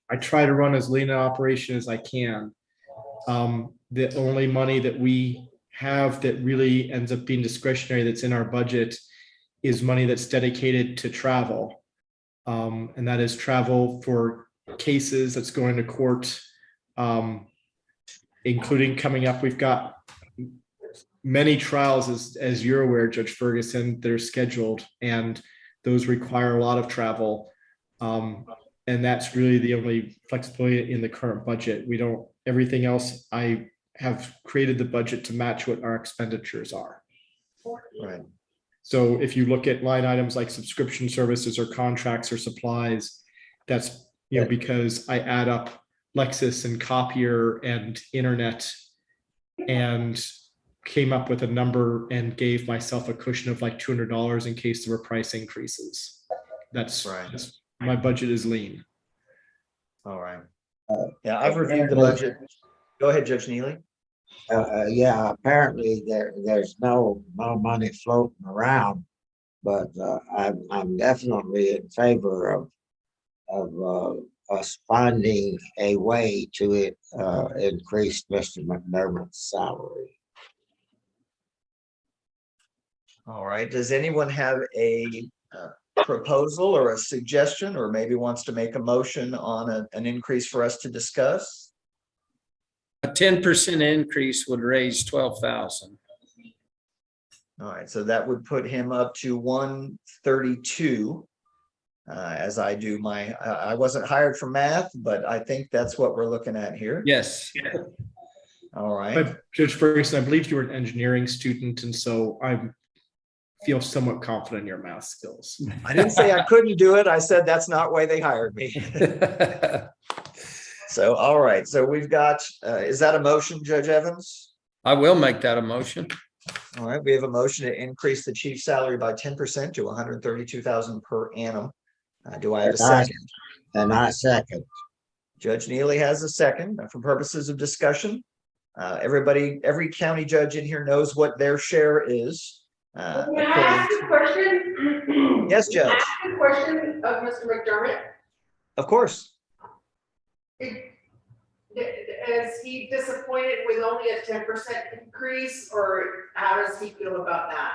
S1: I try to run as lean an operation as I can. The only money that we have that really ends up being discretionary that's in our budget is money that's dedicated to travel. And that is travel for cases that's going to court, including coming up. We've got many trials, as you're aware, Judge Ferguson, that are scheduled, and those require a lot of travel. And that's really the only flexibility in the current budget. We don't, everything else, I have created the budget to match what our expenditures are.
S2: Right.
S1: So if you look at line items like subscription services or contracts or supplies, that's because I add up Lexus and copier and internet and came up with a number and gave myself a cushion of like $200 in case there were price increases. That's my budget is lean.
S2: All right. Yeah, I've reviewed the budget. Go ahead, Judge Neely.
S6: Yeah, apparently there's no money floating around, but I'm definitely in favor of us finding a way to increase Mr. McDermott's salary.
S2: All right. Does anyone have a proposal or a suggestion, or maybe wants to make a motion on an increase for us to discuss?
S5: A 10% increase would raise 12,000.
S2: All right, so that would put him up to 132. As I do I wasn't hired for math, but I think that's what we're looking at here.
S5: Yes.
S2: All right.
S1: But Judge Ferguson, I believe you were an engineering student, and so I feel somewhat confident in your math skills.
S2: I didn't say I couldn't do it. I said that's not why they hired me. So, all right. So we've got, is that a motion, Judge Evans?
S5: I will make that a motion.
S2: All right. We have a motion to increase the chief's salary by 10% to 132,000 per annum. Do I have a second?
S6: And I second.
S2: Judge Neely has a second. For purposes of discussion, every county judge in here knows what their share is.
S4: Can I ask a question?
S2: Yes, Judge.
S4: Can I ask a question of Mr. McDermott?
S2: Of course.
S4: Is he disappointed with only a 10% increase, or how does he feel about that?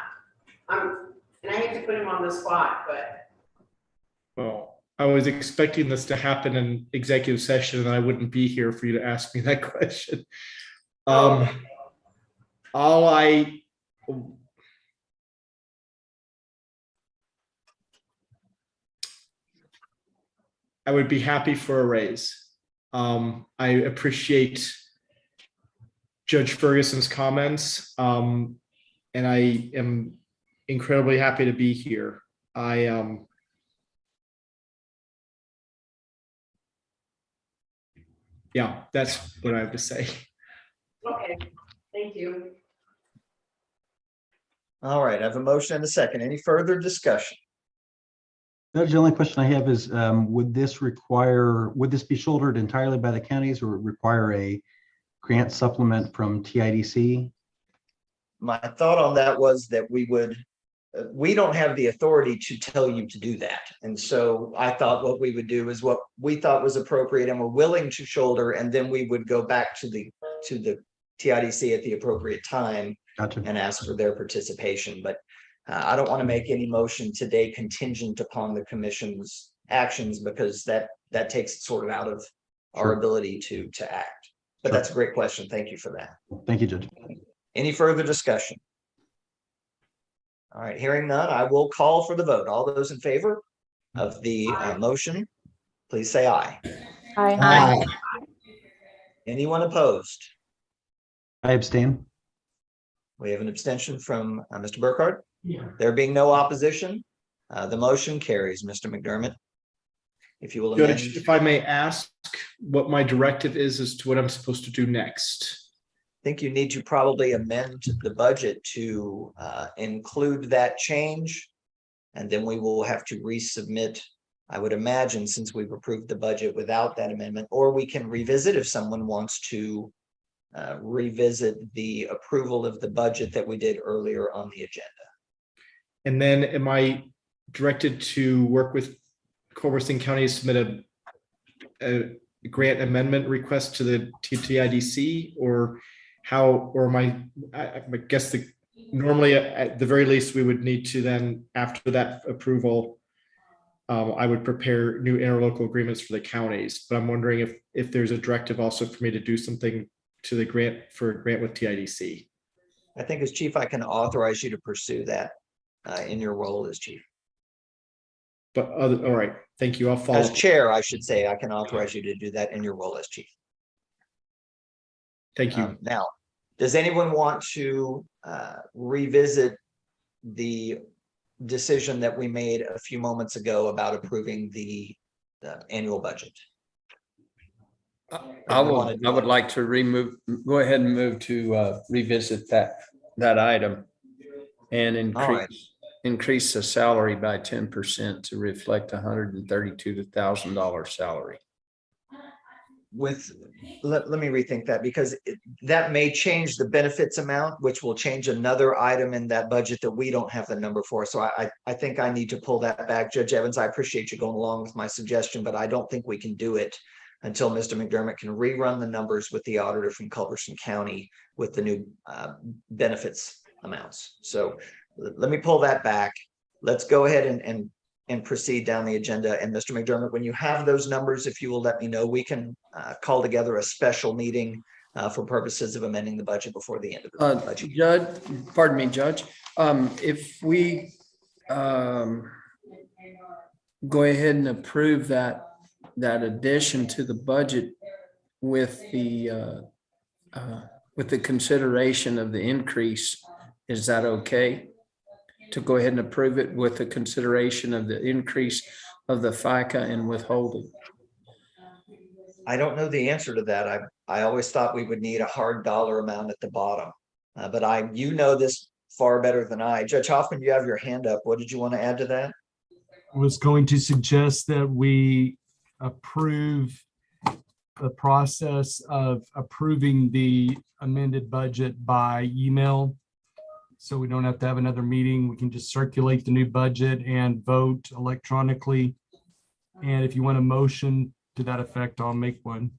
S4: And I hate to put him on the spot, but.
S1: Well, I was expecting this to happen in executive session, and I wouldn't be here for you to ask me that question. I would be happy for a raise. I appreciate Judge Ferguson's comments, and I am incredibly happy to be here. Yeah, that's what I have to say.
S4: Okay, thank you.
S2: All right, I have a motion and a second. Any further discussion?
S7: Judge, the only question I have is, would this be shouldered entirely by the counties, or require a grant supplement from TIDC?
S2: My thought on that was that we don't have the authority to tell you to do that. And so I thought what we would do is what we thought was appropriate and were willing to shoulder, and then we would go back to the TIDC at the appropriate time.
S7: Gotcha.
S2: And ask for their participation. But I don't want to make any motion today contingent upon the commission's actions, because that takes it sort of out of our ability to act. But that's a great question. Thank you for that.
S7: Thank you, Judge.
S2: Any further discussion? All right, hearing none, I will call for the vote. All those in favor of the motion, please say aye.
S8: Aye.
S2: Anyone opposed?
S7: I abstain.
S2: We have an abstention from Mr. Burkhardt. There being no opposition, the motion carries. Mr. McDermott, if you will amend.
S1: Judge, if I may ask what my directive is as to what I'm supposed to do next.
S2: I think you need to probably amend the budget to include that change. And then we will have to resubmit, I would imagine, since we've approved the budget without that amendment, or we can revisit if someone wants to revisit the approval of the budget that we did earlier on the agenda.
S1: And then am I directed to work with Culbertson County to submit a grant amendment request to the TIDC, or how, or I guess normally at the very least, we would need to then, after that approval, I would prepare new interlocal agreements for the counties, but I'm wondering if there's a directive also for me to do something to the grant with TIDC.
S2: I think as chief, I can authorize you to pursue that in your role as chief.
S1: But all right, thank you. I'll follow.
S2: As chair, I should say, I can authorize you to do that in your role as chief.
S1: Thank you.
S2: Now, does anyone want to revisit the decision that we made a few moments ago about approving the annual budget.
S5: I would like to go ahead and move to revisit that item and
S2: All right.
S5: increase the salary by 10% to reflect $132,000 salary.
S2: Let me rethink that, because that may change the benefits amount, which will change another item in that budget that we don't have the number for. So I think I need to pull that back. Judge Evans, I appreciate you going along with my suggestion, but I don't think we can do it until Mr. McDermott can rerun the numbers with the auditor from Culberson County with the new benefits amounts. So let me pull that back. Let's go ahead and proceed down the agenda. And Mr. McDermott, when you have those numbers, if you will let me know, we can call together a special meeting for purposes of amending the budget before the end of the budget.
S5: Judge, pardon me, Judge. If we go ahead and approve that addition to the budget with the consideration of the increase, is that okay? To go ahead and approve it with the consideration of the increase of the FICA and withholding?
S2: I don't know the answer to that. I always thought we would need a hard dollar amount at the bottom, but you know this far better than I. Judge Hoffman, you have your hand up. What did you want to add to that?
S11: I was going to suggest that we approve the process of approving the amended budget by email. So we don't have to have another meeting. We can just circulate the new budget and vote electronically. And if you want a motion to that effect, I'll make one.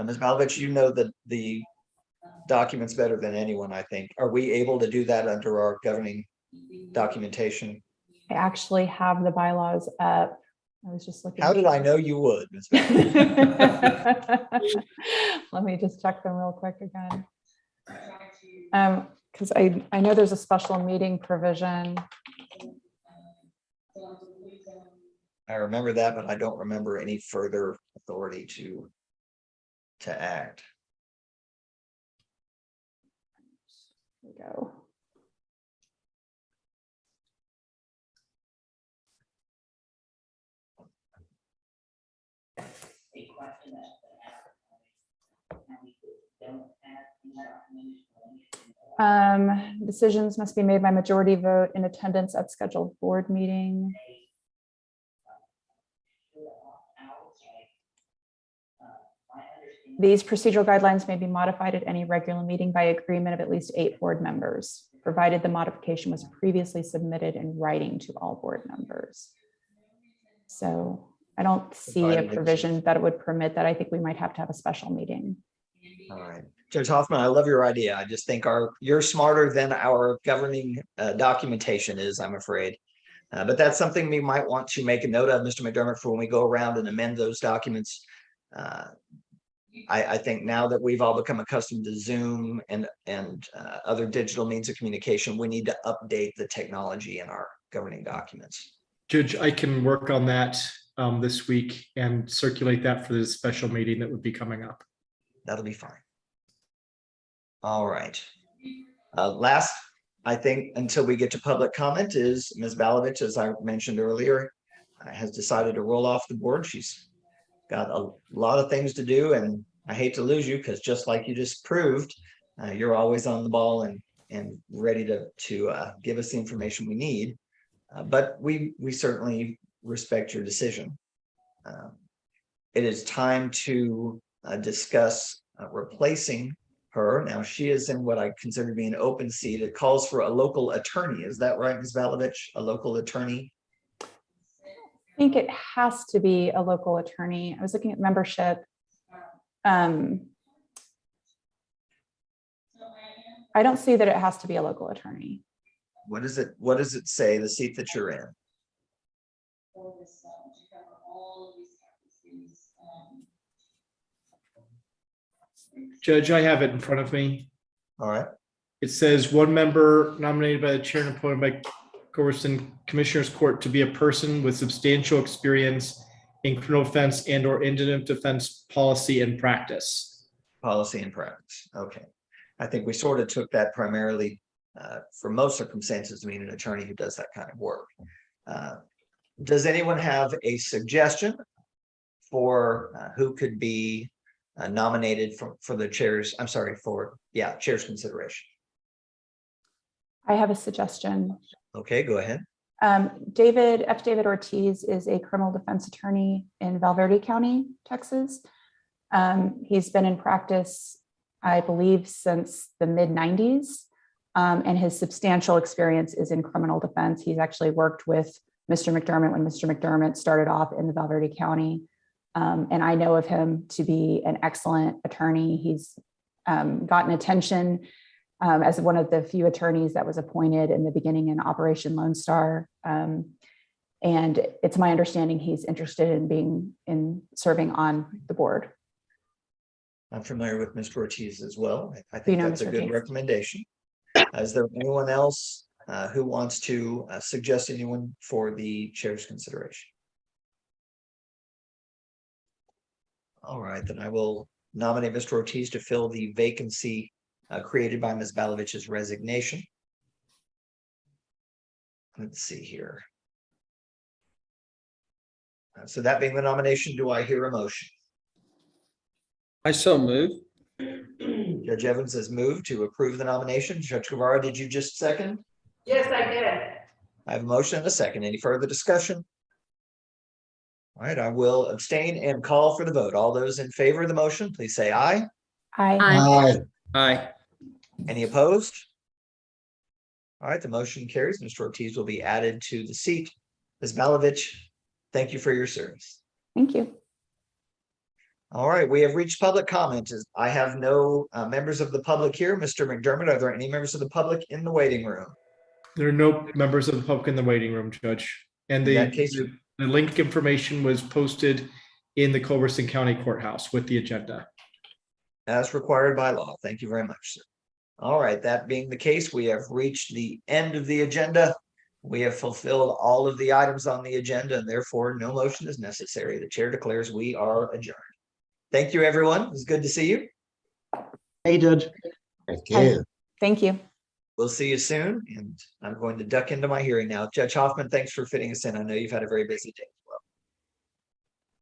S2: Ms. Malovich, you know the documents better than anyone, I think. Are we able to do that under our governing documentation?
S8: I actually have the bylaws up. I was just looking.
S2: How did I know you would, Ms. Malovich?
S8: Let me just check them real quick again. Because I know there's a special meeting provision.
S2: I remember that, but I don't remember any further authority to act.
S8: Here we go. Decisions must be made by majority vote in attendance at scheduled board meeting. These procedural guidelines may be modified at any regular meeting by agreement of at least 8 board members, provided the modification was previously submitted in writing to all board members. So I don't see a provision that would permit that. I think we might have to have a special meeting.
S2: All right. Judge Hoffman, I love your idea. I just think you're smarter than our governing documentation is, I'm afraid. But that's something we might want to make a note of, Mr. McDermott, for when we go around and amend those documents. I think now that we've all become accustomed to Zoom and other digital means of communication, we need to update the technology in our governing documents.
S1: Judge, I can work on that this week and circulate that for the special meeting that would be coming up.
S2: That'll be fine. All right. Last, I think, until we get to public comment, is Ms. Balovich, as I mentioned earlier, has decided to roll off the board. She's got a lot of things to do, and I hate to lose you because just like you just proved, you're always on the ball and ready to give us the information we need. But we certainly respect your decision. It is time to discuss replacing her. Now, she is in what I consider to be an open seat. It calls for a local attorney. Is that right, Ms. Balovich? A local attorney?
S8: I think it has to be a local attorney. I was looking at membership. I don't see that it has to be a local attorney.
S2: What does it say, the seat that you're in?
S1: Judge, I have it in front of me.
S2: All right.
S1: It says 1 member nominated by the chair and appointed by Culberson Commissioners Court to be a person with substantial experience in criminal defense and or indigent defense policy and practice.
S2: Policy and practice. Okay. I think we sort of took that primarily for most circumstances to mean an attorney who does that kind of work. Does anyone have a suggestion for who could be nominated for the chairs? I'm sorry, chair's consideration.
S8: I have a suggestion.
S2: Okay, go ahead.
S8: David Ortiz is a criminal defense attorney in Valverde County, Texas. He's been in practice, I believe, since the mid-90s, and his substantial experience is in criminal defense. He's actually worked with Mr. McDermott when Mr. McDermott started off in the Valverde County, and I know of him to be an excellent attorney. He's gotten attention as one of the few attorneys that was appointed in the beginning in Operation Lone Star. And it's my understanding he's interested in serving on the board.
S2: I'm familiar with Mr. Ortiz as well. I
S8: You
S2: think
S8: know
S2: that's a
S8: Mr.
S2: good
S8: Ortiz.
S2: recommendation. Is there anyone else who wants to suggest anyone for the chair's consideration? All right, then I will nominate Mr. Ortiz to fill the vacancy created by Ms. Balovich's resignation. Let's see here. So that being the nomination, do I hear a motion?
S5: I so move.
S2: Judge Evans has moved to approve the nomination. Judge Guevara, did you just second?
S4: Yes, I did.
S2: I have a motion and a second. Any further discussion? All right, I will abstain and call for the vote. All those in favor of the motion, please say aye.
S8: Aye.
S6: Aye.
S5: Aye.
S2: Any opposed? All right, the motion carries. Mr. Ortiz will be added to the seat. Ms. Malovich, thank you for your service.
S8: Thank you.
S2: All right, we have reached public comment. I have no members of the public here. Mr. McDermott, are there any members of the public in the waiting room?
S1: There are no members of the public in the waiting room, Judge. And
S2: In that case-
S1: the link information was posted in the Culberson County Courthouse with the agenda.
S2: As required by law. Thank you very much, sir. All right, that being the case, we have reached the end of the agenda. We have fulfilled all of the items on the agenda, and therefore no motion is necessary. The chair declares we are adjourned. Thank you, everyone. It was good to see you.
S7: Hey, Judge.
S6: Thank you.
S8: Thank you.
S2: We'll see you soon, and I'm going to duck into my hearing now. Judge Hoffman, thanks for fitting us in. I know you've had a very busy day.